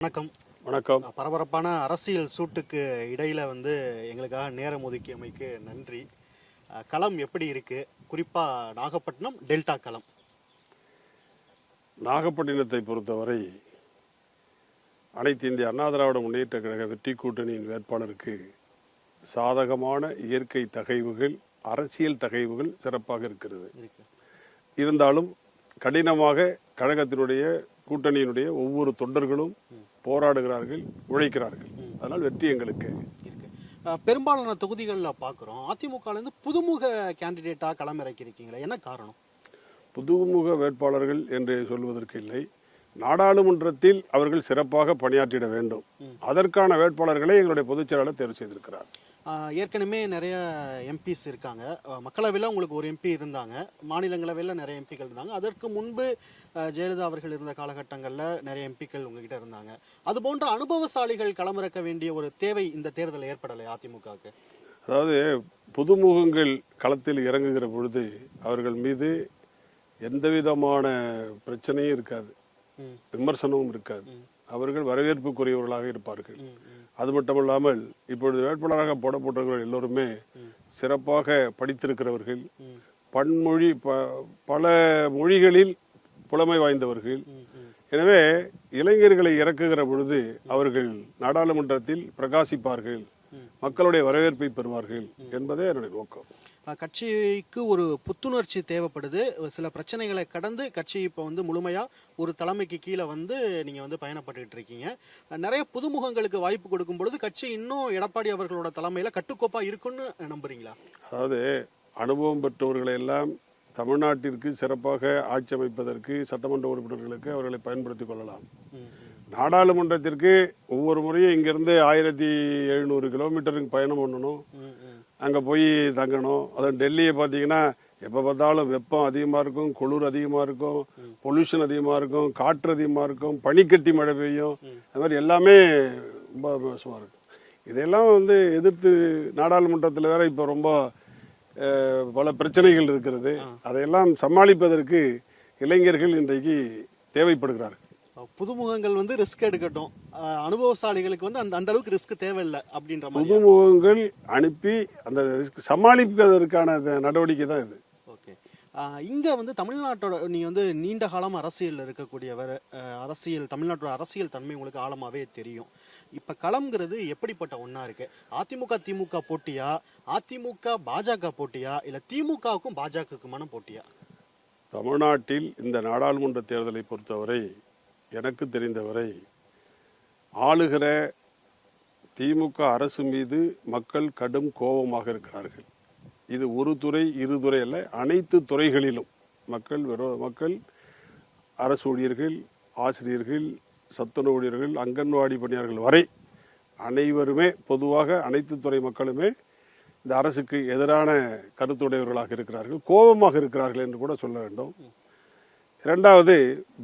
வணக்கம். வணக்கம். பரபரப்பான அரசியல் சூட்டுக்கு இடையில எங்களுக்காக நேரம் ஒதுக்கியமைக்கு நன்றி. களம் எப்படி இருக்கு? குறிப்பா நாகப்பட்டினம் டெல்டா களம். நாகப்பட்டினத்தை பொறுத்தவரை அனைத்து இந்திய அண்ணா திராவிட முன்னேற்ற கழக வெற்றி கூட்டணியின் வேட்பாளருக்கு சாதகமான இயற்கை தகைவுகள், அரசியல் தகைவுகள் சிறப்பாக இருக்கிறது. இருந்தாலும் கடினமாக கழகத்தினுடைய கூட்டணியினுடைய ஒவ்வொரு தொண்டர்களும் போராடுகிறார்கள், உழைக்கிறார்கள். அதனால் வெற்றி எங்களுக்கு இருக்கு. பெரும்பாலான தொகுதிகளில் பார்க்குறோம், அதிமுகலேருந்து புதுமுக கேண்டிடேட்டாக களமிறக்கியிருக்கீங்களே, என்ன காரணம்? புதுமுக வேட்பாளர்கள் என்று சொல்வதற்கு இல்லை, நாடாளுமன்றத்தில் அவர்கள் சிறப்பாக பணியாற்றிட வேண்டும். அதற்கான வேட்பாளர்களை எங்களுடைய பொதுச் செயலாளர் தேர்வு செய்திருக்கிறார். ஏற்கனவே நிறைய எம்பிஸ் இருக்காங்க. மக்களவையில் உங்களுக்கு ஒரு எம்பி இருந்தாங்க, மாநிலங்களவையில் நிறைய எம்பிக்கள் இருந்தாங்க. அதற்கு முன்பு ஜெயலலிதா அவர்கள் இருந்த காலகட்டங்களில் நிறைய எம்பிக்கள் உங்ககிட்ட இருந்தாங்க. அது போன்ற அனுபவசாலிகள் களமிறக்க வேண்டிய ஒரு தேவை இந்த தேர்தலில் ஏற்படலை அதிமுகவுக்கு? அதாவது புதுமுகங்கள் களத்தில் இறங்குகிற பொழுது அவர்கள் மீது எந்த விதமான பிரச்சனையும் இருக்காது, விமர்சனமும் இருக்காது. அவர்கள் வரவேற்புக்குரியவர்களாக இருப்பார்கள். அது மட்டுமல்லாமல் இப்பொழுது வேட்பாளராக போடப்பட்டவர்கள் எல்லோருமே சிறப்பாக படித்திருக்கிறவர்கள், பன்மொழி பல மொழிகளில் புலமை வாய்ந்தவர்கள். எனவே இளைஞர்களை இறக்குகிற பொழுது அவர்கள் நாடாளுமன்றத்தில் பிரகாசிப்பார்கள், மக்களுடைய வரவேற்பை பெறுவார்கள் என்பதே என்னுடைய நோக்கம். கட்சிக்கு ஒரு புத்துணர்ச்சி தேவைப்படுது. சில பிரச்சனைகளை கடந்து கட்சி இப்போ முழுமையாக ஒரு தலைமைக்கு கீழே நீங்கள் பயணப்பட்டு இருக்கீங்க. நிறைய புதுமுகங்களுக்கு வாய்ப்பு கொடுக்கும் பொழுது கட்சி இன்னும் எடப்பாடி அவர்களோட தலைமையில் கட்டுக்கோப்பாக இருக்குன்னு நம்புறீங்களா? அதாவது அனுபவம் பெற்றவர்களை எல்லாம் தமிழ்நாட்டிற்கு சிறப்பாக ஆட்சி அமைப்பதற்கு சட்டமன்ற உறுப்பினர்களுக்கு அவர்களை பயன்படுத்திக் கொள்ளலாம். நாடாளுமன்றத்திற்கு ஒவ்வொரு முறையும் இங்கிருந்து 1700 கிலோமீட்டருக்கு பயணம் பண்ணணும், அங்கே போய் தங்கணும். அதுவும் டெல்லியை பார்த்தீங்கன்னா எப்போ பார்த்தாலும் வெப்பம் அதிகமாக இருக்கும், குளிர் அதிகமாக இருக்கும், பொல்யூஷன் அதிகமாக இருக்கும், காற்று அதிகமாக இருக்கும், பனிக்கட்டி மழை பெய்யும். அது மாதிரி எல்லாமே ரொம்ப மோசமாக இருக்கும். இதெல்லாம் எதிர்த்து நாடாளுமன்றத்தில் வேற இப்போ ரொம்ப பல பிரச்சனைகள் இருக்கிறது. அதையெல்லாம் சமாளிப்பதற்கு இளைஞர்கள் இன்றைக்கு தேவைப்படுகிறார்கள். புதுமுகங்கள் ரிஸ்க் எடுக்கட்டும், அனுபவசாலிகளுக்கு அந்த அளவுக்கு ரிஸ்க் தேவையில்லை அப்படின்ற மாதிரி புதுமுகங்கள் அனுப்பி அந்த ரிஸ்க் சமாளிப்பதற்கான நடவடிக்கை தான் இது. ஓகே. இங்கே தமிழ்நாட்டோட நீங்கள் நீண்ட காலம் அரசியல் இருக்கக்கூடியவர், தமிழ்நாட்டோட அரசியல் தன்மை உங்களுக்கு ஆழமாகவே தெரியும். இப்போ களம்ங்கிறது எப்படிப்பட்ட ஒன்றா இருக்கு? அதிமுக திமுக போட்டியா, அதிமுக பாஜக போட்டியா, இல்லை திமுகவுக்கும் பாஜகவுக்குமான போட்டியா? தமிழ்நாட்டில் இந்த நாடாளுமன்ற தேர்தலை பொறுத்தவரை எனக்கு தெரிந்தவரை ஆளுகிற திமுக அரசு மீது மக்கள் கடும் கோபமாக இருக்கிறார்கள். இது ஒரு துறை இரு துறை அல்ல, அனைத்து துறைகளிலும் மக்கள் அரசு ஊழியர்கள், ஆசிரியர்கள், சத்துணவு ஊழியர்கள், அங்கன்வாடி பணியாளர்கள் வரை அனைவருமே பொதுவாக அனைத்து துறை மக்களுமே இந்த அரசுக்கு எதிரான கருத்துடையவர்களாக இருக்கிறார்கள், கோபமாக இருக்கிறார்கள் என்று கூட சொல்ல வேண்டும். இரண்டாவது,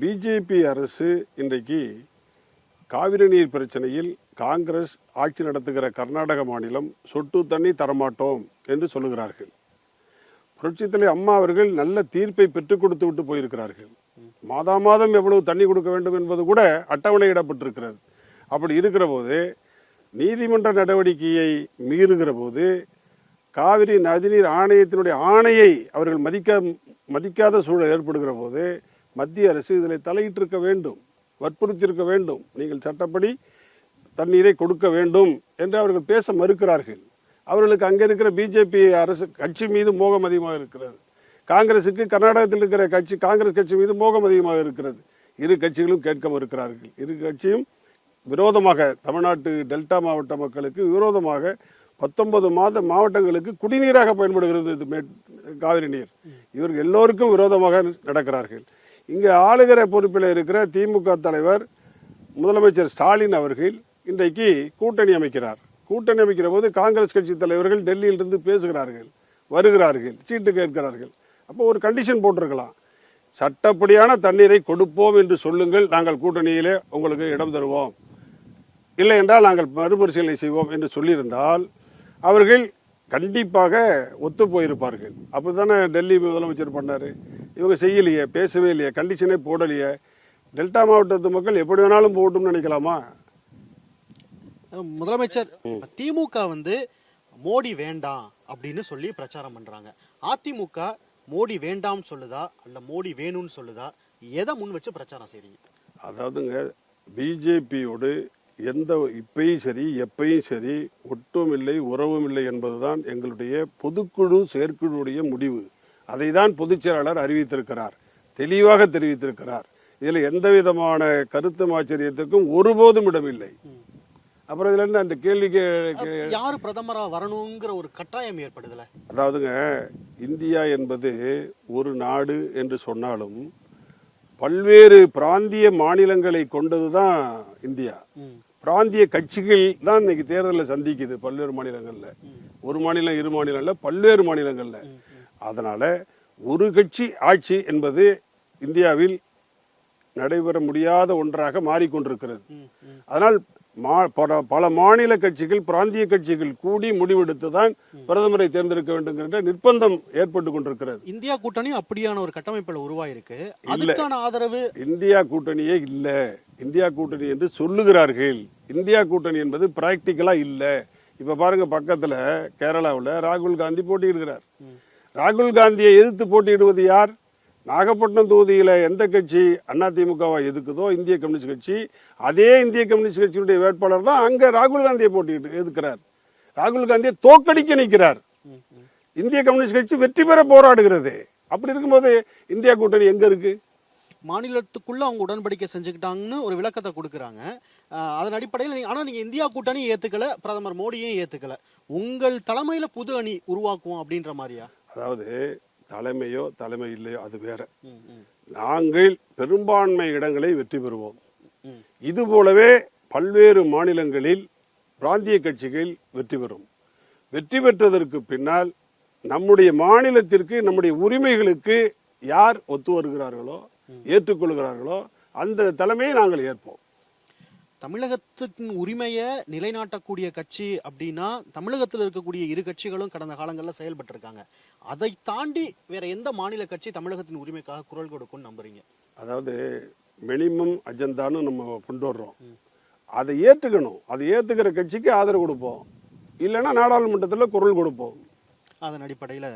பிஜேபி அரசு இன்றைக்கு காவிரி நீர் பிரச்சனையில் காங்கிரஸ் ஆட்சி நடத்துகிற கர்நாடக மாநிலம் சொட்டு தண்ணி தரமாட்டோம் என்று சொல்லுகிறார்கள். புரட்சித்தலை அம்மா அவர்கள் நல்ல தீர்ப்பை பெற்றுக் கொடுத்து விட்டு போயிருக்கிறார்கள். மாதம் எவ்வளவு தண்ணி கொடுக்க வேண்டும் என்பது கூட அட்டவணையிடப்பட்டிருக்கிறது. அப்படி இருக்கிற போது நீதிமன்ற நடவடிக்கையை மீறுகிற போது காவிரி நதிநீர் ஆணையத்தினுடைய ஆணையை அவர்கள் மதிக்காத சூழல் ஏற்படுகிற போது மத்திய அரசு இதில் தலையிட்டிருக்க வேண்டும், வற்புறுத்தியிருக்க வேண்டும். நீங்கள் சட்டப்படி தண்ணீரை கொடுக்க வேண்டும் என்று அவர்கள் பேச மறுக்கிறார்கள். அவர்களுக்கு அங்கே இருக்கிற பிஜேபி அரசு கட்சி மீது மோகம் அதிகமாக இருக்கிறது. காங்கிரஸுக்கு கர்நாடகத்தில் இருக்கிற காங்கிரஸ் கட்சி மீது மோகம் அதிகமாக இருக்கிறது. இரு கட்சிகளும் கேட்க மறுக்கிறார்கள். இரு கட்சியும் விரோதமாக தமிழ்நாட்டு டெல்டா மாவட்ட மக்களுக்கு விரோதமாக 19 மாவட்டங்களுக்கு குடிநீராக பயன்படுகிறது இது காவிரி நீர். இவர்கள் எல்லோருக்கும் விரோதமாக நடக்கிறார்கள். இங்கே ஆளுகிற பொறுப்பில் இருக்கிற திமுக தலைவர் முதலமைச்சர் ஸ்டாலின் அவர்கள் இன்றைக்கு கூட்டணி அமைக்கிறார். கூட்டணி அமைக்கிற போது காங்கிரஸ் கட்சி தலைவர்கள் டெல்லியிலிருந்து பேசுகிறார்கள், வருகிறார்கள், சீட்டு கேட்கிறார்கள். அப்போ ஒரு கண்டிஷன் போட்டிருக்கலாம், சட்டப்படியான தண்ணீரை கொடுப்போம் என்று சொல்லுங்கள், நாங்கள் கூட்டணியிலே உங்களுக்கு இடம் தருவோம், இல்லை என்றால் நாங்கள் மறுபரிசீலனை செய்வோம் என்று சொல்லியிருந்தால் அவர்கள் கண்டிப்பாக ஒத்து போயிருப்பார்கள். அப்படி தானே டெல்லி முதலமைச்சர் பண்ணார். இவங்க செய்யலையே, பேசவே இல்லையே, கண்டிஷனே போடலையே, டெல்டா மாவட்டத்து மக்கள் எப்படி வேணாலும் போகட்டும்னு நினைக்கலாமா? முதலமைச்சர் இப்ப திமுக வந்து மோடி வேண்டாம் அப்படின்னு சொல்லி பிரச்சாரம் பண்றாங்க. அதிமுக மோடி வேண்டாம் சொல்லுதா அல்ல மோடி வேணும்னு சொல்லுதா? எதை முன் வச்சு பிரச்சாரம் செய்றீங்க? அதாவதுங்க, பிஜேபியோடு இப்பயும் சரி எப்பயும் சரி ஒட்டும் இல்லை உறவும் இல்லை என்பதுதான் எங்களுடைய பொதுக்குழு செயற்குழுடைய முடிவு. அதை தான் பொதுச் செயலாளர் அறிவித்திருக்கிறார், தெளிவாக தெரிவித்திருக்கிறார். இதில் எந்த விதமான கருத்து ஆச்சரியத்துக்கும் ஒருபோதும் இடமில்லை. அப்புறம் இதுல என்ன அந்த கேள்விக்கு யாரு பிரதமரா வரணுங்கிற ஒரு கட்டாயம் ஏற்படுதுல? அதாவதுங்க, இந்தியா என்பது ஒரு நாடு என்று சொன்னாலும் பல்வேறு பிராந்திய மாநிலங்களை கொண்டதுதான் இந்தியா. பிராந்திய கட்சிகள் தான் இன்னைக்கு தேர்தலில் சந்திக்குது பல்வேறு மாநிலங்கள்ல. ஒரு மாநிலம் இரு மாநிலம் இல்ல, பல்வேறு மாநிலங்கள்ல. அதனால ஒரு கட்சி ஆட்சி என்பது இந்தியாவில் நடைபெற முடியாத ஒன்றாக மாறிக்கொண்டிருக்கிறது. அதனால் பல மாநில கட்சிகள் பிராந்திய கட்சிகள் கூடி முடிவெடுத்து தான் பிரதமரை தேர்ந்தெடுக்க வேண்டும் என்ற நிர்பந்தம் ஏற்பட்டு கொண்டிருக்கிறது. இந்தியா கூட்டணி அப்படியான ஒரு கட்டமைப்புல உருவாயிருக்கு. அதுக்கான ஆதரவு இந்தியா கூட்டணியே இல்ல. இந்தியா கூட்டணி என்று சொல்லுகிறார்கள். இந்தியா கூட்டணி என்பது பிராக்டிக்கலா இல்ல. இப்ப பாருங்க, பக்கத்துல கேரளாவில் ராகுல் காந்தி போட்டியிடுகிறார். ராகுல் காந்தியை எதிர்த்து போட்டியிடுவது யார்? நாகப்பட்டினம் தொகுதியில் எந்த கட்சி அதிமுகவை எதுக்குதோ இந்திய கம்யூனிஸ்ட் கட்சி, அதே இந்திய கம்யூனிஸ்ட் கட்சியினுடைய வேட்பாளர் தான் அங்கே ராகுல் காந்தியை போட்டியிட்டு எதுக்கிறார். ராகுல் காந்தியை தோக்கடிக்க நிற்கிறார். இந்திய கம்யூனிஸ்ட் கட்சி வெற்றி பெற போராடுகிறது. அப்படி இருக்கும்போது இந்தியா கூட்டணி எங்க இருக்கு? மாநிலத்துக்குள்ள அவங்க உடன்படிக்கை செஞ்சுக்கிட்டாங்கன்னு ஒரு விளக்கத்தை கொடுக்குறாங்க. அதன் அடிப்படையில் ஆனா நீங்க இந்தியா கூட்டணியும் ஏத்துக்கல, பிரதமர் மோடியும் ஏத்துக்கல. உங்கள் தலைமையில புது அணி உருவாக்குவோம் அப்படின்ற மாதிரியா? அதாவது தலைமையோ தலைமை இல்லையோ அது வேற. நாங்கள் பெரும்பான்மை இடங்களை வெற்றி பெறுவோம். இது போலவே பல்வேறு மாநிலங்களில் பிராந்திய கட்சிகள் வெற்றி பெறும். வெற்றி பெற்றதற்கு பின்னால் நம்முடைய மாநிலத்திற்கு நம்முடைய உரிமைகளுக்கு யார் ஒத்து வருகிறார்களோ ஏற்றுக்கொள்கிறார்களோ அந்த தலைமையை நாங்கள் ஏற்போம். தமிழகத்தின் உரிமையை நிலைநாட்டக்கூடிய கட்சி அப்படின்னா தமிழகத்தில் இருக்கக்கூடிய இரு கட்சிகளும் கடந்த காலங்களில் செயல்பட்டு இருக்காங்க. அதை தாண்டி வேற எந்த மாநில கட்சி தமிழகத்தின் உரிமைக்காக குரல் கொடுக்கும்னு நம்புறீங்க? அதாவது மினிமம் அஜெண்டான்னு நம்ம கொண்டு வர்றோம், அதை ஏற்றுக்கணும். அதை ஏற்றுக்கிற கட்சிக்கு ஆதரவு கொடுப்போம், இல்லைன்னா நாடாளுமன்றத்தில் குரல் கொடுப்போம். அதன் அடிப்படையில்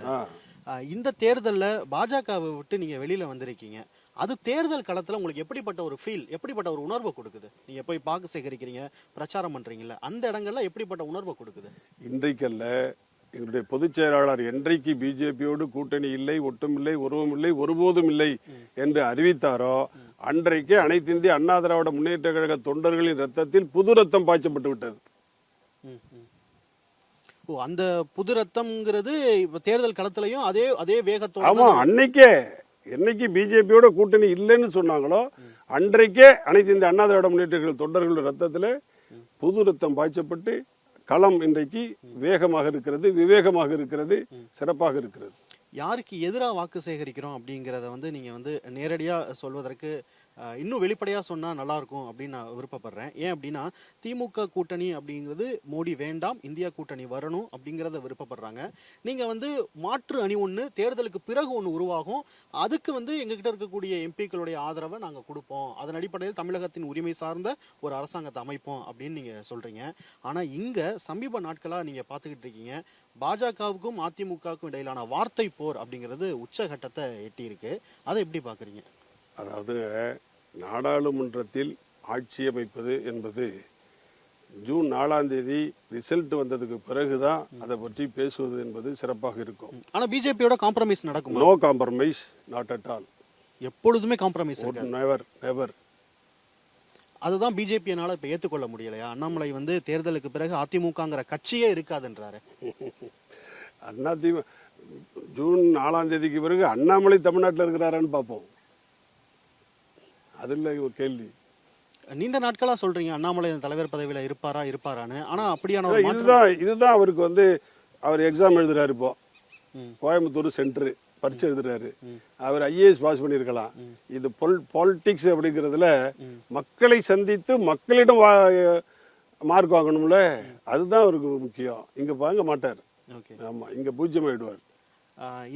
இந்த தேர்தலில் பாஜகவை விட்டு நீங்கள் வெளியில் வந்திருக்கீங்க. அது தேர்தல் களத்தில் உங்களுக்கு எப்படிப்பட்ட ஒரு ஃபீல், எப்படிப்பட்ட ஒரு உணர்வை கொடுக்குது? நீங்கள் போய் பார்க்க சேகரிக்கிறீங்க, பிரச்சாரம் பண்ணுறீங்களா, அந்த இடங்கள்ல எப்படிப்பட்ட உணர்வை கொடுக்குது? இன்றைக்கல்ல, எங்களுடைய பொதுச் செயலாளர் என்றைக்கு பிஜேபியோடு கூட்டணி இல்லை, ஒட்டும் இல்லை, உறவும் இல்லை, ஒருபோதும் இல்லை என்று அறிவித்தாரோ அன்றைக்கே அனைத்து இந்திய அண்ணா திராவிட முன்னேற்ற கழக தொண்டர்களின் ரத்தத்தில் புது ரத்தம் பாய்ச்சப்பட்டு விட்டது. அந்த புது ரத்தம்ங்கிறது இப்ப தேர்தல் களத்திலையும் அதே வேகத்தோட. ஆமா, என்னைக்கு பிஜேபியோட கூட்டணி இல்லைன்னு சொன்னாங்களோ அன்றைக்கே அனைத்து இந்த அண்ணா திராவிட முன்னேற்ற தொண்டர்கள் ரத்தத்தில் புது ரத்தம் பாய்ச்சப்பட்டு களம் இன்றைக்கு வேகமாக இருக்கிறது, விவேகமாக இருக்கிறது, சிறப்பாக இருக்கிறது. யாருக்கு எதிராக வாக்கு சேகரிக்கிறோம் அப்படிங்கிறத நீங்க நேரடியாக சொல்வதற்கு இன்னும் வெளிப்படையாக சொன்னால் நல்லாயிருக்கும் அப்படின்னு நான் விருப்பப்படுறேன். ஏன் அப்படின்னா திமுக கூட்டணி அப்படிங்கிறது மோடி வேண்டாம், இந்தியா கூட்டணி வரணும் அப்படிங்கிறத விருப்பப்படுறாங்க. நீங்கள் மாற்று அணி ஒன்று தேர்தலுக்கு பிறகு ஒன்று உருவாகும், அதுக்கு எங்ககிட்ட இருக்கக்கூடிய எம்பிக்களுடைய ஆதரவை நாங்கள் கொடுப்போம், அதன் அடிப்படையில் தமிழகத்தின் உரிமை சார்ந்த ஒரு அரசாங்கத்தை அமைப்போம் அப்படின்னு நீங்கள் சொல்கிறீங்க. ஆனால் இங்கே சமீப நாட்களாக நீங்கள் பார்த்துக்கிட்டு இருக்கீங்க, பாஜகவுக்கும் அதிமுகவுக்கும் இடையிலான வார்த்தை போர் அப்படிங்கிறது உச்சகட்டத்தை எட்டியிருக்கு. அதை எப்படி பார்க்குறீங்க? அதாவது நாடாளுமன்றத்தில் ஆட்சி அமைப்பது என்பது ஜூன் 4ஆம் தேதி ரிசல்ட் வந்ததுக்கு பிறகுதான் அதை பற்றி பேசுவது என்பது சிறப்பாக இருக்கும். ஆனா பிஜேபியோட காம்ப்ரமைஸ் நடக்கும்? No compromise, not at all. எப்பொழுதுமே காம்ப்ரமைஸ், நெவர் நெவர். அதுதான் பிஜேபியினால இப்ப ஏற்றுக்கொள்ள முடியலையா? அண்ணாமலை தேர்தலுக்கு பிறகு அதிமுகங்கிற கட்சியே இருக்காதுன்றாரு. அதிமுக ஜூன் 4ஆம் தேதிக்கு பிறகு அண்ணாமலை தமிழ்நாட்டில் இருக்கிறாரான்னு பார்ப்போம். அது இல்லை ஒரு கேள்வி. நீண்ட நாட்களா சொல்றீங்க அண்ணாமலை தலைவர் பதவியில இருப்பாரான்னு. ஆனா அப்படியான இதுதான் அவருக்கு அவர் எக்ஸாம் எழுதுறாரு. இப்போ கோயம்புத்தூர் சென்டர் பரீட்சை எழுதுறாரு. அவர் ஐஏஎஸ் பாஸ் பண்ணியிருக்கலாம். இது பாலிடிக்ஸ் அப்படிங்கிறதுல மக்களை சந்தித்து மக்களிடம் மார்க் வாங்கணும்ல, அதுதான் அவருக்கு முக்கியம். இங்க வாங்க மாட்டார். ஆமா, இங்க பூஜ்யம் ஆயிடுவார்.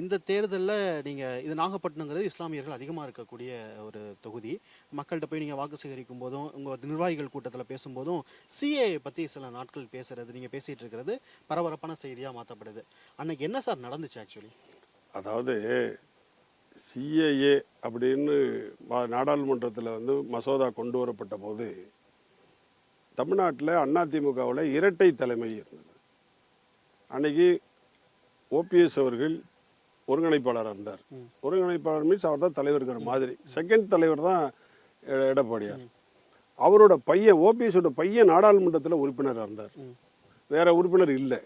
இந்த தேர்தலில் நீங்கள் இது நாகப்பட்டினங்கிறது இஸ்லாமியர்கள் அதிகமாக இருக்கக்கூடிய ஒரு தொகுதி. மக்கள்கிட்ட போய் நீங்கள் வாக்கு சேகரிக்கும் போதும் உங்கள் நிர்வாகிகள் கூட்டத்தில் பேசும்போதும் சிஏஏ பற்றி சில நாட்கள் பேசுகிறது, நீங்கள் பேசிகிட்டு இருக்கிறது பரபரப்பான செய்தியாக மாற்றப்படுது. அன்னைக்கு என்ன சார் நடந்துச்சு ஆக்சுவலி? அதாவது சிஏஏ அப்படின்னு நாடாளுமன்றத்தில் வந்து மசோதா கொண்டு வரப்பட்ட போது தமிழ்நாட்டில் அதிமுகவில் இரட்டை தலைமை இருந்தது. அன்னைக்கு ஓபிஎஸ் அவர்கள் ஒருங்கிணைப்பாளராக இருந்தார். ஒருங்கிணைப்பாளர் மீன்ஸ் அவர் தான் தலைவருங்கிற மாதிரி. செகண்ட் தலைவர் தான் எடப்பாடியார். அவரோட பையன் ஓபிஎஸோட பையன் நாடாளுமன்றத்தில் உறுப்பினராக இருந்தார், வேற உறுப்பினர் இல்லை.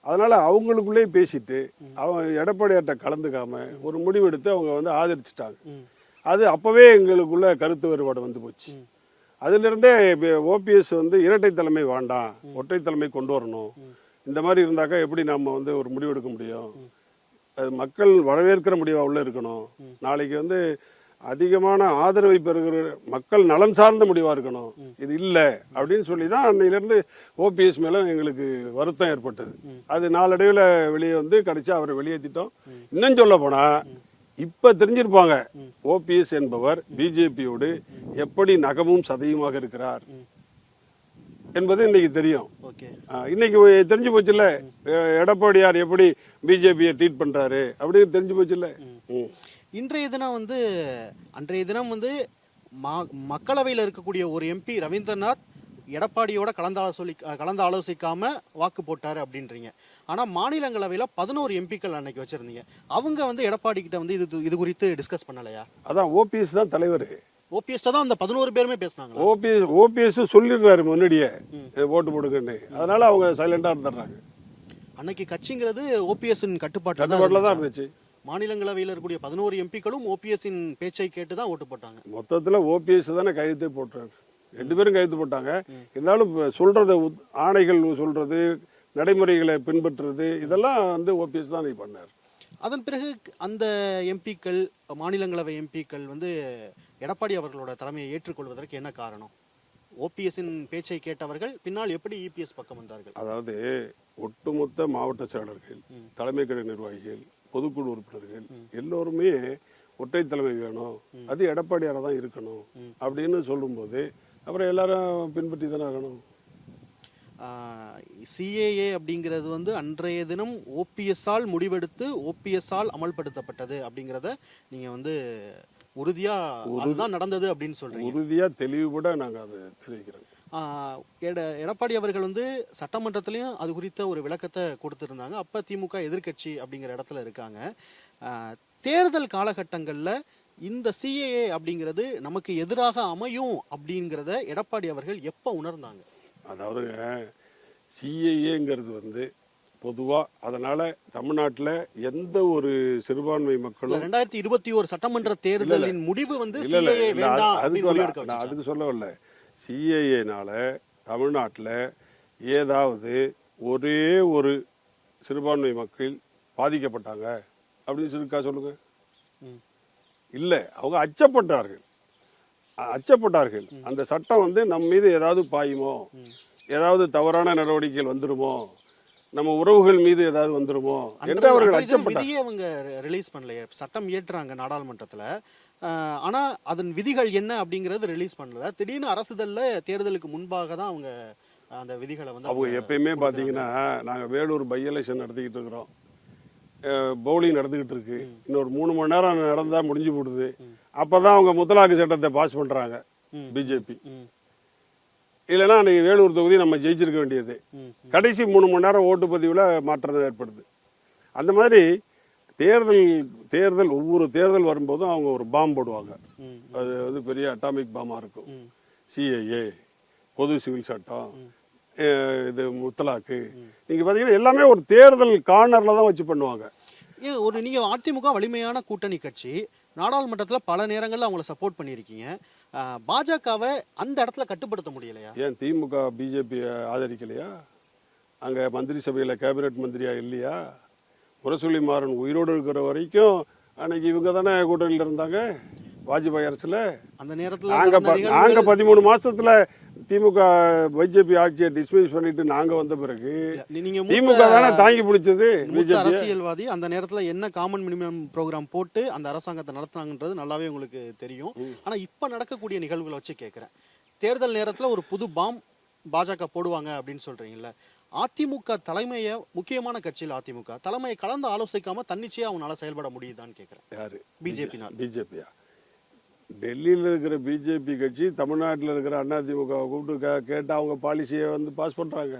அதனால அவங்களுக்குள்ளே பேசிட்டு அவங்க எடப்பாடியார்ட்ட கலந்துக்காம ஒரு முடிவெடுத்து அவங்க வந்து ஆதரிச்சிட்டாங்க. அது அப்பவே எங்களுக்குள்ள கருத்து வேறுபாடு வந்து போச்சு. அதிலிருந்தே ஓபிஎஸ் வந்து இரட்டை தலைமை வேண்டாம், ஒற்றை தலைமை கொண்டு வரணும், இந்த மாதிரி இருந்தாக்கா எப்படி நம்ம வந்து ஒரு முடிவு எடுக்க முடியும், அது மக்கள் வரவேற்கிற முடிவாக உள்ள இருக்கணும், நாளைக்கு வந்து அதிகமான ஆதரவை பெறுகிற மக்கள் நலன் சார்ந்த முடிவாக இருக்கணும், இது இல்லை அப்படின்னு சொல்லி தான் அன்னையிலேருந்து ஓபிஎஸ் மேலே எங்களுக்கு வருத்தம் ஏற்பட்டது. அது நாளடைவில் வெளியே வந்து கடைசியாக அவரை வெளியேற்றிட்டோம். இன்னும் சொல்ல போனால் இப்போ தெரிஞ்சிருப்பாங்க ஓபிஎஸ் என்பவர் பிஜேபியோடு எப்படி நகமும் சதையுமாக இருக்கிறார் என்பது இன்னைக்கு தெரியும். இன்னைக்கு தெரிஞ்சு போச்சுல்ல எடப்பாடியார் எப்படி பிஜேபியை ட்ரீட் பண்றாரு அப்படின்னு தெரிஞ்சு போச்சுல்ல. இன்றைய தினம் வந்து அன்றைய தினம் வந்து மக்களவையில் இருக்கக்கூடிய ஒரு எம்பி ரவீந்திரநாத் எடப்பாடியோட கலந்து ஆலோசிக்காம வாக்கு போட்டாரு அப்படின்றீங்க. ஆனா மாநிலங்களவையில் 11 எம்பிக்கள் அன்னைக்கு வச்சிருந்தீங்க. அவங்க வந்து எடப்பாடி கிட்ட வந்து இது குறித்து டிஸ்கஸ் பண்ணலையா? அதான் ஓபிஎஸ் தான் தலைவர். ஓபிஎஸ் தான் அந்த 11 பேருமே பேசினாங்க. ஓபிஎஸ் சொல்லிடுறாரு முன்னாடியே ஓட்டு போடுங்கன்னு, அதனால அவங்க சைலண்டா இருந்துடுறாங்க. அன்னைக்கு கட்சிங்கிறது ஓபிஎஸ் கட்டுப்பாட்டுல தான் இருந்துச்சு. மாநிலங்களவையில் இருக்கக்கூடிய 11 எம்பிக்களும் ஓபிஎஸ் பேச்சை கேட்டு தான் ஓட்டு போட்டாங்க. மொத்தத்துல ஓபிஎஸ் தானே கையெழுத்தே போட்டாரு, 2 பேரும் கையெழுத்து போட்டாங்க. இருந்தாலும் சொல்றது ஆணைகள் சொல்றது நடைமுறைகளை பின்பற்றுறது இதெல்லாம் வந்து ஓபிஎஸ் தான் பண்ணார். அதன் பிறகு அந்த எம்பிக்கள் மாநிலங்களவை எம்பிக்கள் வந்து எடப்பாடி அவர்களோட தலைமையை ஏற்றுக்கொள்வதற்கு என்ன காரணம்? ஓபிஎஸ்ஸின் பேச்சை கேட்டவர்கள் பின்னால் எப்படி இபிஎஸ் பக்கம் வந்தார்கள்? அதாவது ஒட்டுமொத்த மாவட்ட செயலர்கள், தலைமை கழக நிர்வாகிகள், பொதுக்குழு உறுப்பினர்கள் எல்லோருமே ஒற்றை தலைமை வேணும், அது எடப்பாடியார தான் இருக்கணும் அப்படின்னு சொல்லும்போது அப்புறம் எல்லாரும் பின்பற்றி தானே ஆகணும். சிஏஏ அப்படிங்கிறது வந்து அன்றைய தினம் ஓபிஎஸ்ஸால் முடிவெடுத்து ஓபிஎஸ்ஸால் அமல்படுத்தப்பட்டது அப்படிங்கிறத நீங்க வந்து உறுதியா அதுதான் நடந்தது அப்படின்னு சொல்றீங்க. உறுதியா தெளிவுபட நாங்க அதை தெரிவிக்கிறோம். எடப்பாடி அவர்கள் வந்து சட்டமன்றத்திலையும் அது குறித்த ஒரு விளக்கத்தை கொடுத்திருந்தாங்க. அப்ப திமுக எதிர்கட்சி அப்படிங்கிற இடத்துல இருக்காங்க. தேர்தல் காலகட்டங்கள்ல இந்த சிஏஏ அப்படிங்கிறது நமக்கு எதிராக அமையும் அப்படிங்கிறத எடப்பாடி அவர்கள் எப்ப உணர்ந்தாங்க? அதாவது சிஏஏங்கிறது வந்து பொதுவா அதனால தமிழ்நாட்டில் எந்த ஒரு சிறுபான்மை மக்களும் 2021 சட்டமன்ற தேர்தலின் முடிவு வந்து சிஏஏ வேண்டாம் அப்படின்னு அதுக்கு சொல்லவில்ல. சிஏஏனால தமிழ்நாட்டில் ஏதாவது ஒரே ஒரு சிறுபான்மை மக்கள் பாதிக்கப்பட்டாங்க அப்படின்னு சொல்லிக்கா சொல்லுங்க. இல்லை, அவங்க அச்சப்பட்டார்கள். அந்த சட்டம் வந்து நம்ம மீது ஏதாவது பாயுமோ, ஏதாவது தவறான நடவடிக்கைகள் வந்துருமோ, நம்ம உறவுகள் மீது ஏதாவது வந்துருமோ என்று அவர்கள் அச்சப்பட்டார்கள். அவங்க ரிலீஸ் பண்ணலையே, சட்டம் இயற்றுறாங்க நாடாளுமன்றத்தில், ஆனா அதன் விதிகள் என்ன அப்படிங்கறது ரிலீஸ் பண்ணல. திடீர்னு அரசுதல்ல தேர்தலுக்கு முன்பாக தான் அவங்க அந்த விதிகளை வந்து அவங்க எப்பயுமே பாத்தீங்கன்னா, நாங்க வேலூர் பை எலெக்ஷன் நடத்திக்கிட்டு இருக்கிறோம், பவுலிங் நடந்துகிட்டு இருக்கு, இன்னொரு 3 மணி நேரம் நடந்தா முடிஞ்சு போடுது, அப்பதான் அவங்க முத்தலாக்கு சட்டத்தை பாஸ் பண்றாங்க பிஜேபி. இல்லைன்னா அன்னைக்கு வேலூர் தொகுதி நம்ம ஜெயிச்சிருக்க வேண்டியது. கடைசி 3 மணி நேரம் ஓட்டுப்பதிவில் மாற்றம் ஏற்படுது. அந்த மாதிரி தேர்தல் ஒவ்வொரு தேர்தல் வரும்போதும் அவங்க ஒரு பாம்பு போடுவாங்க. அது வந்து பெரிய அட்டாமிக் பாமா இருக்கும். சிஏஏ, பொது சிவில் சட்டம், இது முத்தலாக்கு, நீங்க பாத்தீங்கன்னா எல்லாமே ஒரு தேர்தல் கார்னர்ல தான் வச்சு பண்ணுவாங்க. நீங்க அதிமுக வலிமையான கூட்டணி கட்சி, நாடாளுமன்றத்தில் பல நேரங்களில் அவங்கள சப்போர்ட் பண்ணியிருக்கீங்க. பாஜகவை அந்த இடத்துல கட்டுப்படுத்த முடியலையா? ஏன் திமுக பிஜேபி ஆதரிக்கலையா? அங்கே மந்திரி சபையில் கேபினட் மந்திரியா இல்லையா? முரசொலி மாறன் உயிரோடு இருக்கிற வரைக்கும் அன்னைக்கு இவங்க தானே கூட்டணியில் இருந்தாங்க வாஜ்பாய் அரசுல. அந்த நேரத்தில் நாங்கள் 13 மாசத்துல திமுக பிஜேபி ஆட்சியை டிஸ்மிஸ் பண்ணிட்டு நாங்க வந்த பிறகு நீங்க திமுக தானே தாங்கி பிடிச்சது. மூத்த அரசியல்வாதி அந்த நேரத்துல என்ன காமன் மினிமம் ப்ரோக்ராம் போட்டு அந்த அரசாங்கத்தை நடத்துனாங்கன்றது நல்லாவே உங்களுக்கு தெரியும். ஆனா இப்ப நடக்கக்கூடிய நிகழ்வுகளை வச்சு கேட்கிறேன். தேர்தல் நேரத்துல ஒரு புது பாஜக போடுவாங்க அப்படின்னு சொல்றீங்கல்ல, அதிமுக தலைமையை, முக்கியமான கட்சியில் அதிமுக தலைமையை கலந்து ஆலோசிக்காம தன்னிச்சையா அவங்களால செயல்பட முடியுதான்னு கேட்கிறேன். யாரு? பிஜேபியா? டெல்லியில் இருக்கிற பிஜேபி கட்சி தமிழ்நாட்டில் இருக்கிற அதிமுக கூப்பிட்டு கேட்டால் அவங்க பாலிசியை வந்து பாஸ் பண்ணுறாங்க,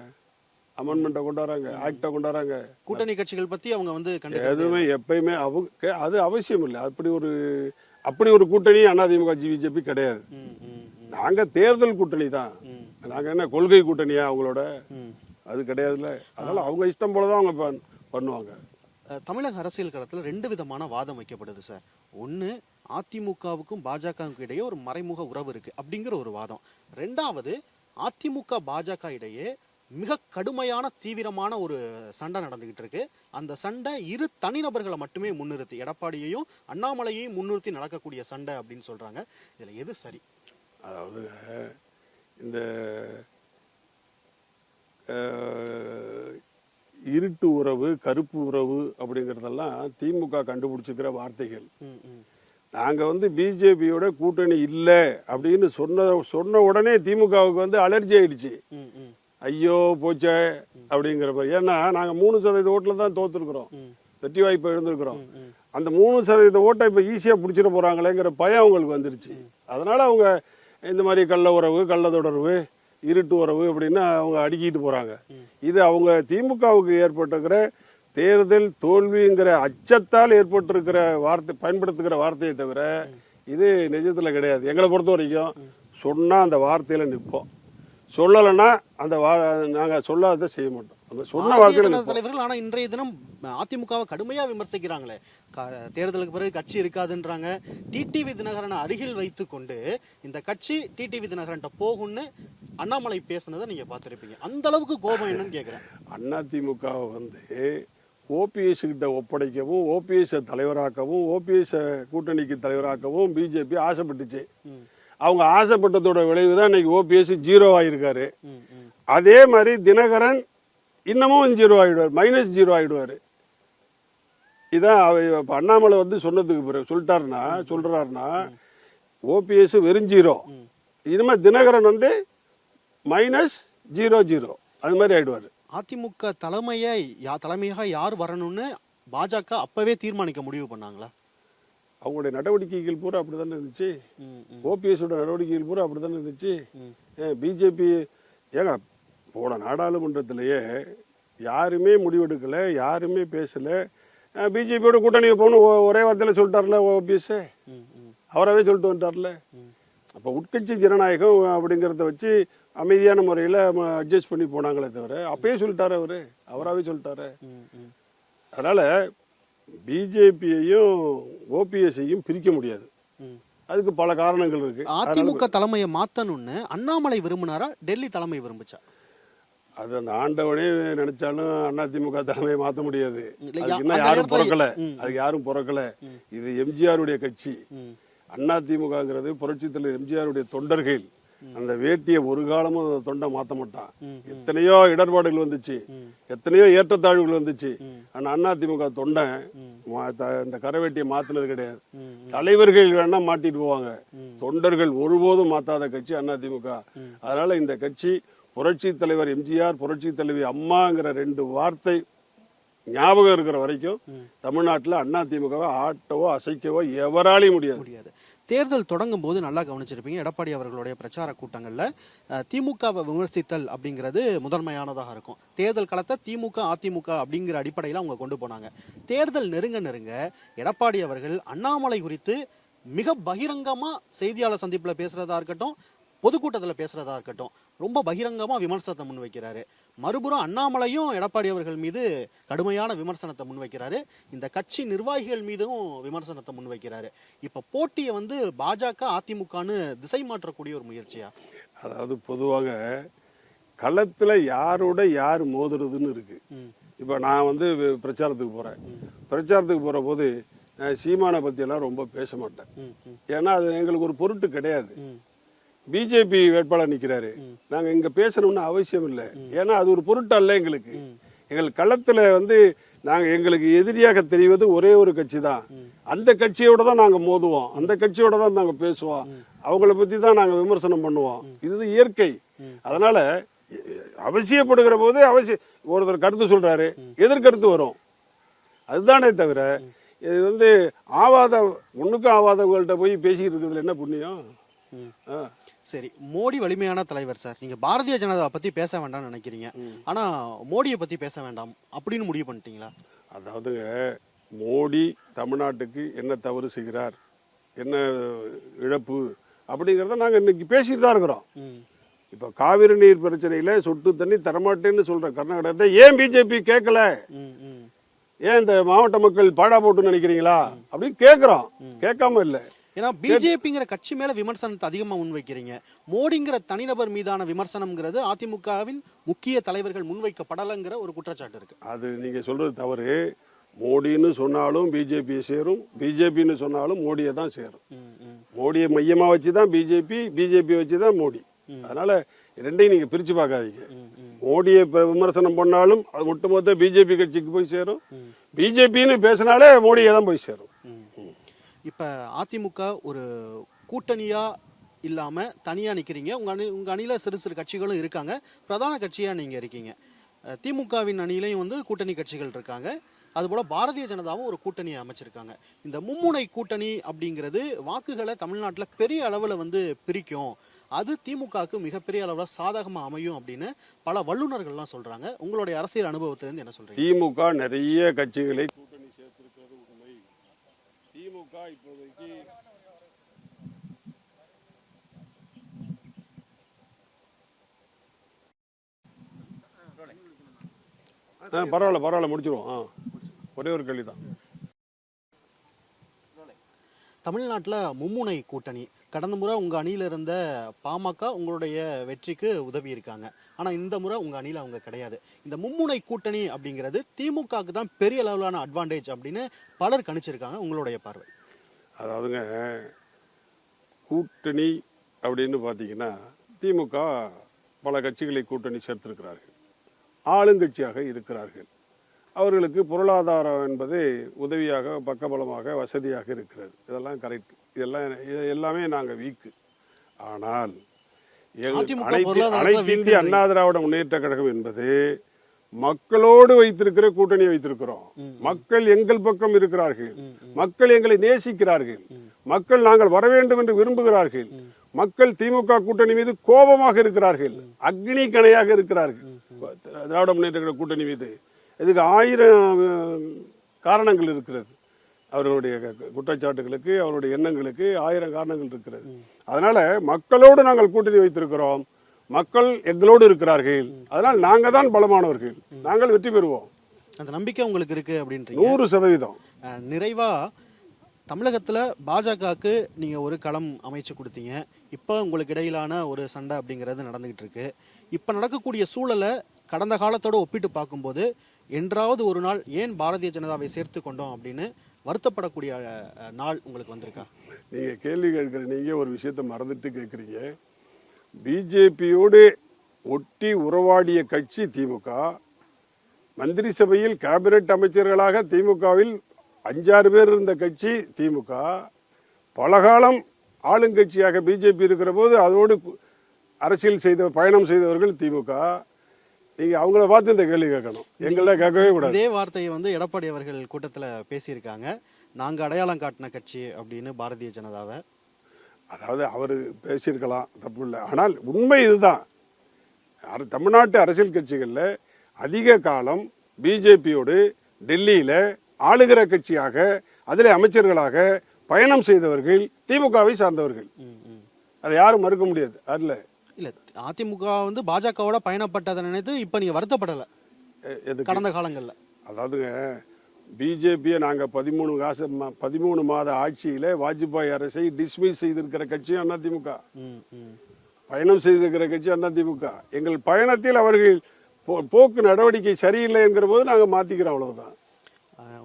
அமெண்ட்மெண்ட்டை கொண்டு வராங்க, ஆக்டை கொண்டு வராங்க. கூட்டணி கட்சிகள் பற்றி அவங்க வந்து எதுவுமே எப்பயுமே அவங்க அது அவசியம் இல்லை. அப்படி ஒரு கூட்டணி அதிமுக பிஜேபி கிடையாது. நாங்கள் தேர்தல் கூட்டணி தான். நாங்கள் என்ன கொள்கை கூட்டணியா அவங்களோட? அது கிடையாதுல்ல. அதனால அவங்க இஷ்டம் போல தான் அவங்க பண்ணுவாங்க. தமிழக அரசியல் களத்தில் 2 விதமான வாதம் வைக்கப்படுது சார். ஒன்று, அதிமுகவுக்கும் பாஜகவுக்கும் இடையே ஒரு மறைமுக உறவு இருக்கு அப்படிங்கிற ஒரு வாதம். 2வது, அதிமுக பாஜக இடையே மிக கடுமையான தீவிரமான ஒரு சண்டை நடந்துகிட்டு இருக்கு. அந்த சண்டை இரு தனிநபர்களை மட்டுமே முன்னிறுத்தி, எடப்பாடியையும் அண்ணாமலையையும் முன்னிறுத்தி நடக்கக்கூடிய சண்டை அப்படின்னு சொல்றாங்க. இதுல எது சரி? அதாவது இந்த இருட்டு உறவு, கருப்பு உறவு அப்படிங்கிறதெல்லாம் திமுக கண்டுபிடிச்சிக்கிற வார்த்தைகள். நாங்கள் வந்து பிஜேபியோட கூட்டணி இல்லை அப்படின்னு சொன்ன உடனே திமுகவுக்கு வந்து அலர்ஜி ஆயிடுச்சு. ஐயோ போச்சே அப்படிங்கிற மாதிரி. ஏன்னா நாங்கள் 3% ஓட்டில் தான் தோத்துருக்குறோம், வெற்றி வாய்ப்பை எழுந்திருக்கிறோம். அந்த 3% ஓட்டை இப்போ ஈஸியாக பிடிச்சிட போகிறாங்களேங்கிற பயம் அவங்களுக்கு வந்துருச்சு. அதனால் அவங்க இந்த மாதிரி கள்ள உறவு, கள்ள தொடர்பு, இருட்டு உறவு அப்படின்னு அவங்க அடுக்கிட்டு போகிறாங்க. இது அவங்க திமுகவுக்கு ஏற்பட்டிருக்கிற தேர்தல் தோல்விங்கிற அச்சத்தால் ஏற்பட்டிருக்கிற வார்த்தை, பயன்படுத்துகிற வார்த்தையை தவிர இது நிஜத்தில் கிடையாது. எங்களை பொறுத்த வரைக்கும் சொன்னால் அந்த வார்த்தையில் நிற்போம், சொல்லலைன்னா அந்த நாங்கள் சொல்லாத செய்ய மாட்டோம். அந்த சொன்ன வார்த்தையில் தலைவர்கள். ஆனால் இன்றைய தினம் அதிமுகவை கடுமையாக விமர்சிக்கிறாங்களே. தேர்தலுக்கு பிறகு கட்சி இருக்காதுன்றாங்க. டிடிவி தினகரனை அருகில் வைத்து கொண்டு இந்த கட்சி டிடிவி தினகரன் போகும்னு அண்ணாமலை பேசுனதை நீங்க பார்த்திருப்பீங்க. அந்த அளவுக்கு கோபம் என்னன்னு கேட்கிறேன். அதிமுகவை வந்து ஓபிஎஸ் கிட்ட ஒப்படைக்கவும், ஓபிஎஸ் தலைவராக்கவும், ஓபிஎஸ் கூட்டணிக்கு தலைவராக்கவும் பிஜேபி ஆசைப்பட்டுச்சு. அவங்க ஆசைப்பட்டதோட விளைவு தான் இன்னைக்கு ஓபிஎஸ் 0 ஆயிருக்காரு. அதே மாதிரி தினகரன் இன்னமும் 0 ஆயிடுவார், -0 ஆயிடுவார். இதான் அண்ணாமலை வந்து சொன்னதுக்கு பிறகு சொல்றாருன்னா ஓபிஎஸ் வெறும் 0, இனிமே தினகரன் வந்து -0 அது மாதிரி ஆயிடுவார். அதிமுக தலைமையாக யார் வரணும்னு பாஜக அப்பவே தீர்மானிக்க முடிவு பண்ணாங்களா? அவங்களுடைய நடவடிக்கைகள் பூரா அப்படித்தானே இருந்துச்சு. ஓபிஎஸோட நடவடிக்கைகள் பூரா அப்படித்தானே இருந்துச்சு. பிஜேபி ஏங்க போன நாடாளுமன்றத்திலேயே யாருமே முடிவெடுக்கலை, யாருமே பேசலை. பிஜேபியோட கூட்டணி போகணும் ஒரே வார்த்தையில் சொல்லிட்டார்ல ஓபிஎஸ், அவராகவே சொல்லிட்டு வந்துட்டார்ல. அப்போ உட்கட்சி ஜனநாயகம் அப்படிங்கிறத வச்சு அமைதியான முறையில் அட்ஜஸ்ட் பண்ணி போனாங்களே தவிர அப்பயே சொல்லிட்டாரு அவராகவே சொல்லிட்டாரு. அதனால் பிஜேபியையும் ஓபிஎஸ்ஸையும் பிரிக்க முடியாது. அதுக்கு பல காரணங்கள் இருக்கு. அதிமுக தலைமையை மாற்றணும்னு அண்ணாமலை விரும்பினாரா, டெல்லி தலைமை விரும்புச்சா? அது அந்த ஆண்டவனே நினைச்சாலும் அதிமுக தலைமையை மாற்ற முடியாது. அதுக்கு யாரும் பிறக்கல. இது எம்ஜிஆருடைய கட்சி. அதிமுகங்கிறது புரட்சித் தலைவர் எம்ஜிஆருடைய தொண்டர்கள். அந்த வேட்டியை ஒரு காலமும் அந்த தொண்டை மாற்ற மாட்டான். எத்தனையோ இடர்பாடுகள் வந்துச்சு, எத்தனையோ ஏற்றத்தாழ்வுகள் வந்துச்சு. ஆனால் அதிமுக தொண்டை இந்த கரவேட்டியை மாத்தினது கிடையாது. தலைவர்கள் வேணா மாட்டிட்டு போவாங்க, தொண்டர்கள் ஒருபோதும் மாத்தாத கட்சி அதிமுக. அதனால இந்த கட்சி புரட்சி தலைவர் எம்ஜிஆர், புரட்சி தலைவி அம்மாங்கிற 2 வார்த்தை ஞாபகம் இருக்கிற வரைக்கும் தமிழ்நாட்டில் அதிமுகவை ஆட்டவோ அசைக்கவோ எவராலையும் முடியாது. தேர்தல் தொடங்கும் போது நல்லா கவனிச்சிருப்பீங்க, எடப்பாடி அவர்களுடைய பிரச்சார கூட்டங்கள்ல திமுகவை விமர்சித்தல் அப்படிங்கிறது முதன்மையானதாக இருக்கும். தேர்தல் களத்தை திமுக அதிமுக அப்படிங்கிற அடிப்படையில் அவங்க கொண்டு போனாங்க. தேர்தல் நெருங்க எடப்பாடி அவர்கள் அண்ணாமலை குறித்து மிக பகிரங்கமா செய்தியாளர் சந்திப்புல பேசுறதா இருக்கட்டும், பொதுக்கூட்டத்தில் பேசுறதா இருக்கட்டும், ரொம்ப பகிரங்கமா விமர்சனத்தை முன்வைக்கிறாரு. மறுபுறம் அண்ணாமலையும் எடப்பாடி அவர்கள் மீது கடுமையான விமர்சனத்தை முன்வைக்கிறாரு. இந்த கட்சி நிர்வாகிகள் மீதும் விமர்சனத்தை முன்வைக்கிறாரு. இப்ப போட்டியை வந்து பாஜக அதிமுகன்னு திசை மாற்றக்கூடிய ஒரு முயற்சியா? அதாவது பொதுவாக களத்துல யாரோட யார் மோதுறதுன்னு இருக்கு. இப்ப நான் வந்து பிரச்சாரத்துக்கு போற போது சீமானை பத்தி எல்லாம் ரொம்ப பேச மாட்டேன். ஏன்னா அது எங்களுக்கு ஒரு பொருட்டு கிடையாது. பிஜேபி வேட்பாளர் நிக்கிறாரு. நாங்க இங்க பேசணும்னு அவசியம் இல்லை. ஏன்னா அது ஒரு பொருட்டு அல்ல எங்களுக்கு. எங்கள் களத்துல நாங்க எங்களுக்கு எதிரியாக தெரிவது ஒரே ஒரு கட்சி தான். அந்த கட்சியோட தான் நாங்க மோதுவோம், அந்த கட்சியோட தான் நாங்க பேசுவோம், அவங்கள பத்தி தான் நாங்க விமர்சனம் பண்ணுவோம். இது இயற்கை. அதனால அவசியப்படுகிற போது ஒருத்தர் கருத்து சொல்றாரு, எதிர்கருத்து வரும். அதுதானே தவிர இது ஆவாத ஒண்ணுக்கும் ஆவாதவங்கள்ட்ட போய் பேசிக்கிட்டு இருக்கிறதுல என்ன புண்ணியம்? சரி, மோடி வலிமையான தலைவர் சார். நீங்க பாரதிய ஜனதா பத்தி பேச வேண்டாம்னு நினைக்கிறீங்க, ஆனா மோடியை பத்தி பேச வேண்டாம் அப்படின்னு முடிவு பண்ணிட்டீங்களா? அதாவதுங்க, மோடி தமிழ்நாட்டுக்கு என்ன தவறு செய்கிறார், என்ன இழப்பு அப்படிங்கிறத நாங்க இன்னைக்கு பேசிட்டு தான் இருக்கிறோம். இப்ப காவிரி நீர் பிரச்சனையில சொட்டு தண்ணி தரமாட்டேன்னு சொல்ற கர்நாடகத்தை ஏன் பிஜேபி கேட்கல? ஏன் இந்த மாவட்ட மக்கள் பாடா போட்டுன்னு நினைக்கிறீங்களா அப்படின்னு கேட்கிறோம். கேட்காம இல்லை. ஏன்னா பிஜேபிங்கிற கட்சி மேல விமர்சனத்தை அதிகமா முன்வைக்கிறீங்க. மோடிங்கிற தனிநபர் மீதான விமர்சனம்ங்கிறது அதிமுகவின் முக்கிய தலைவர்கள் முன்வைக்கப்படலைங்கிற ஒரு குற்றச்சாட்டு இருக்கு. அது நீங்க சொல்றது தவறு. மோடின்னு சொன்னாலும் பிஜேபியை சேரும், பிஜேபின்னு சொன்னாலும் மோடியை தான் சேரும். மோடியை மையமா வச்சுதான் பிஜேபி, பிஜேபி வச்சுதான் மோடி. அதனால ரெண்டையும் நீங்க பிரிச்சு பார்க்காதீங்க. மோடியை விமர்சனம் பண்ணாலும் அது ஒட்டுமொத்த பிஜேபி கட்சிக்கு போய் சேரும், பிஜேபின்னு பேசினாலே மோடியை தான் போய் சேரும். இப்ப அதிமுக ஒரு கூட்டணியா இல்லாம தனியா நிக்கிறீங்க. உங்க அணியில சிறு சிறு கட்சிகளும் இருக்காங்க, பிரதான கட்சியா நீங்க இருக்கீங்க. திமுகவின் அணியிலையும் கூட்டணி கட்சிகள் இருக்காங்க. அதுபோல பாரதிய ஜனதாவும் ஒரு கூட்டணியை அமைச்சிருக்காங்க. இந்த மும்முனை கூட்டணி அப்படிங்கிறது வாக்குகளை தமிழ்நாட்டில் பெரிய அளவில் பிரிக்கும், அது திமுகவுக்கு மிகப்பெரிய அளவில் சாதகமாக அமையும் அப்படின்னு பல வல்லுநர்கள்லாம் சொல்றாங்க. உங்களுடைய அரசியல் அனுபவத்திலிருந்து என்ன சொல்றீங்க? திமுக நிறைய கட்சிகளை கூட்டணி சேர்த்திருக்கிறது உண்மை. திமுக இப்போதைக்கு பரவாயில்ல முடிச்சிருவோம். ஒரே ஒரு கேள்வி தான். தமிழ்நாட்டில் மும்முனை கூட்டணி கடந்த முறை உங்க அணியில இருந்த பாமக உங்களுடைய வெற்றிக்கு உதவி இருக்காங்க, ஆனா இந்த முறை உங்க அணியில அவங்க கிடையாது. இந்த மும்முனை கூட்டணி அப்படிங்கிறது திமுகவுக்கு தான் பெரிய அளவிலான அட்வான்டேஜ் அப்படின்னு பலர் கணிச்சிருக்காங்க. உங்களுடைய பார்வை? அதாவதுங்க, கூட்டணி அப்படின்னு பார்த்தீங்கன்னா திமுக பல கட்சிகளை கூட்டணி சேர்த்திருக்கிறார்கள், ஆளுங்கட்சியாக இருக்கிறார்கள். அவர்களுக்கு பொருளாதாரம் என்பது உதவியாக, பக்கபலமாக, வசதியாக இருக்கிறது. இதெல்லாம் கரெக்ட். எல்லாமே நாங்கள் வீக்கு. ஆனால் அனைத்து இந்திய அண்ணா திராவிட முன்னேற்ற கழகம் என்பது மக்களோடு வைத்திருக்கிற கூட்டணியை வைத்திருக்கிறோம். மக்கள் எங்கள் பக்கம் இருக்கிறார்கள், மக்கள் எங்களை நேசிக்கிறார்கள், மக்கள் நாங்கள் வர வேண்டும் என்று விரும்புகிறார்கள், மக்கள் திமுக கூட்டணி மீது கோபமாக இருக்கிறார்கள், அக்னி கணையாக இருக்கிறார்கள் திராவிட முன்னேற்ற கழக கூட்டணி மீது. இதுக்கு 1000 காரணங்கள் இருக்கிறது. அவர்களுடைய குற்றச்சாட்டுகளுக்கு, அவருடைய எண்ணங்களுக்கு 1000 காரணங்கள் இருக்கிறது. அதனால மக்களோடு நாங்கள் கூட்டணி வைத்திருக்கிறோம், மக்கள் எங்களோடு இருக்கிறார்கள். அதனால் நாங்க தான் பலமானவர்கள், நாங்கள் வெற்றி பெறுவோம். அந்த நம்பிக்கை உங்களுக்கு இருக்கு அப்படின்றீங்க? 100%. நிறைவா தமிழகத்துல பாஜகவுக்கு நீங்க ஒரு களம் அமைச்சு கொடுத்தீங்க. இப்போ உங்களுக்கு இடையிலான ஒரு சண்டை அப்படிங்கிறது நடந்துகிட்டு இருக்கு. இப்போ நடக்கக்கூடிய சூழலை கடந்த காலத்தோட ஒப்பிட்டு பார்க்கும்போது என்றாவது ஒரு நாள் ஏன் பாரதிய ஜனதாவை சேர்த்து கொண்டோம் அப்படின்னு வருத்தப்படக்கூடிய நாள் உங்களுக்கு வந்திருக்கா? நீங்க கேள்வி கேட்கிற நீங்க ஒரு விஷயத்தை மறந்துட்டு கேட்குறீங்க. பிஜேபியோடு ஒட்டி உறவாடிய கட்சி திமுக. மந்திரி சபையில் கேபினெட் அமைச்சர்களாக திமுகவில் 5-6 பேர் இருந்த கட்சி திமுக. பலகாலம் ஆளுங்கட்சியாக பிஜேபி இருக்கிற போது அதோடு அரசியல் பயணம் செய்தவர்கள் திமுக. நீங்க அவங்கள பார்த்து இந்த கேள்வி கேட்கணும், எங்களை கேட்கவே கூடாது. இதே வார்த்தையை எடப்பாடி அவர்கள் கூட்டத்தில் பேசியிருக்காங்க. நாங்க அடையாளம் காட்டின கட்சி அப்படின்னு பாரதிய ஜனதாவை. அதாவது அவர் பேசியிருக்கலாம், தப்பு இல்லை. ஆனால் உண்மை இதுதான். தமிழ்நாட்டு அரசியல் கட்சிகளில் அதிக காலம் பிஜேபியோடு டெல்லியில் ஆளுகிற கட்சியாக, அதில் அமைச்சர்களாக பயணம் செய்தவர்கள் திமுகவை சார்ந்தவர்கள். அதை யாரும் மறுக்க முடியாது. அதில் இல்லை, அதிமுக பாஜகவோட பயணப்பட்டதை நினைத்து இப்போ நீங்கள் வருத்தப்படலை கடந்த காலங்களில்? அதாவதுங்க, பிஜேபியை நாங்கள் 13 மாத ஆட்சியில் வாஜ்பாய் அரசை டிஸ்மிஸ் செய்திருக்கிற கட்சியும் அதிமுக, பயணம் செய்திருக்கிற கட்சி அதிமுக. எங்கள் பயணத்தில் அவர்கள் போக்கு நடவடிக்கை சரியில்லை என்கிற போது நாங்கள் மாற்றிக்கிறோம், அவ்வளவுதான்.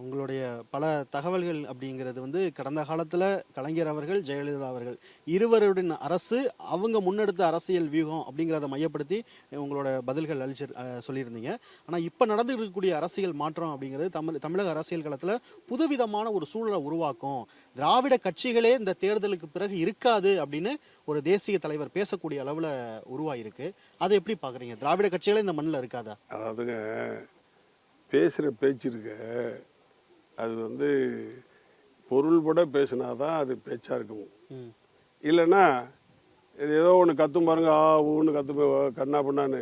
உங்களுடைய பல தகவல்கள் அப்படிங்கிறது வந்து கடந்த காலத்தில் கலைஞர் அவர்கள், ஜெயலலிதா அவர்கள் இருவருடன் அரசு அவங்க முன்னெடுத்த அரசியல் வியூகம் அப்படிங்கிறத மையப்படுத்தி உங்களோட பதில்கள் சொல்லியிருந்தீங்க. ஆனால் இப்போ நடந்து இருக்கக்கூடிய அரசியல் மாற்றம் அப்படிங்கிறது தமிழக அரசியல் களத்தில் புதுவிதமான ஒரு சூழலை உருவாக்கும். திராவிட கட்சிகளே இந்த தேர்தலுக்கு பிறகு இருக்காது அப்படின்னு ஒரு தேசிய தலைவர் பேசக்கூடிய அளவில் உருவாயிருக்கு. அதை எப்படி பார்க்குறீங்க? திராவிட கட்சிகளே இந்த மண்ணில் இருக்காதா? அதாவதுங்க, பேசுகிற பேச்சு இருக்க, அது வந்து பொருள்பட பேசினாதான் அது பேச்சாக இருக்கும். இல்லைன்னா இது ஏதோ ஒன்று கத்தும் பாருங்க, ஒன்று கத்து கண்ணா பண்ணான்னு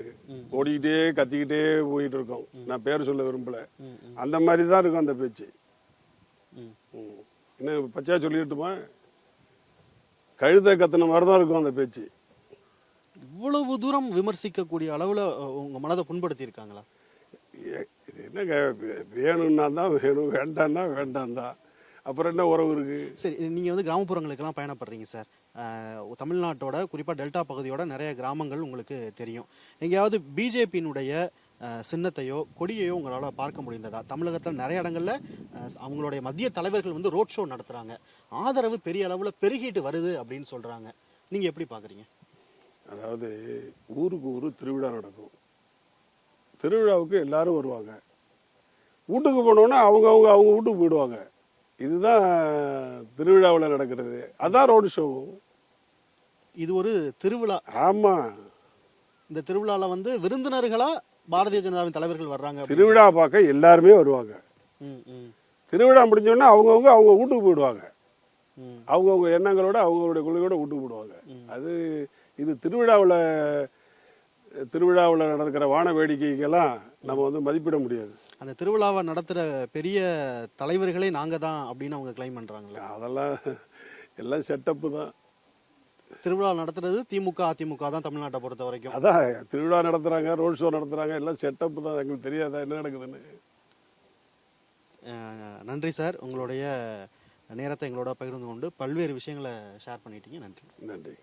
ஓடிக்கிட்டே கத்திக்கிட்டே போயிட்டு இருக்கோம். நான் பேர் சொல்ல விரும்பல, அந்த மாதிரி தான் இருக்கும் அந்த பேச்சு. இன்னும் பச்சையா சொல்லிட்டுமா, கழுதை கத்துன மாதிரி தான் இருக்கும் அந்த பேச்சு. இவ்வளவு தூரம் விமர்சிக்கக்கூடிய அளவில் உங்க மனதை புண்படுத்தி இருக்காங்களா? இது என்னங்க, வேணும்னா தான் வேணும், வேண்டாம்னா வேண்டாம் தான், அப்புறம் என்ன உறவு இருக்கு? சரி, நீங்கள் வந்து கிராமப்புறங்களுக்கெல்லாம் பயணப்படுறீங்க சார். தமிழ்நாட்டோட குறிப்பாக டெல்டா பகுதியோட நிறைய கிராமங்கள் உங்களுக்கு தெரியும். எங்கேயாவது பிஜேபியினுடைய சின்னத்தையோ கொடியையோ உங்களால் பார்க்க முடிந்ததா? தமிழகத்தில் நிறைய இடங்களில் அவங்களுடைய மத்திய தலைவர்கள் வந்து ரோட் ஷோ நடத்துகிறாங்க, ஆதரவு பெரிய அளவில் பெருகிட்டு வருது அப்படின்னு சொல்கிறாங்க. நீங்கள் எப்படி பார்க்குறீங்க? அதாவது ஊருக்கு ஊர் திருவிழா நடக்கும், திருவிழாவுக்கு எல்லாரும் வருவாங்க, வீட்டுக்கு போனோன்னா அவங்க வீட்டுக்கு போயிடுவாங்க. இதுதான் திருவிழாவில் நடக்கிறது, அதான் ரோடு ஷோ. இது ஒரு திருவிழா. ஆமாம், இந்த திருவிழாவில் வந்து விருந்தினர்களா பாரதிய ஜனதாவின் தலைவர்கள் வர்றாங்க. திருவிழா பார்க்க எல்லாருமே வருவாங்க. திருவிழா முடிஞ்சோன்னா அவங்க வீட்டுக்கு போயிடுவாங்க, அவங்கவுங்க எண்ணங்களோட அவங்களுடைய கொள்கையோட வீட்டுக்கு போயிடுவாங்க. அது இது திருவிழாவில் நடக்கிற வான வேடிக்கைக்கெல்லாம் நம்ம வந்து மதிப்பிட முடியாது. அந்த திருவிழாவை நடத்துகிற பெரிய தலைவர்களே நாங்கள் தான் அப்படின்னு அவங்க கிளைம் பண்ணுறாங்களே. அதெல்லாம் எல்லாம் செட்டப்பு தான். திருவிழா நடத்துறது திமுக அதிமுக தான் தமிழ்நாட்டை பொறுத்த வரைக்கும். அதான் திருவிழா நடத்துகிறாங்க, ரோட் ஷோ நடத்துகிறாங்க, எல்லாம் செட்டப்பு தான். எங்களுக்கு தெரியாதா என்ன நடக்குதுன்னு? நன்றி சார், உங்களுடைய நேரத்தை எங்களோட பகிர்ந்து கொண்டு பல்வேறு விஷயங்களை ஷேர் பண்ணிட்டீங்க. நன்றி. நன்றி.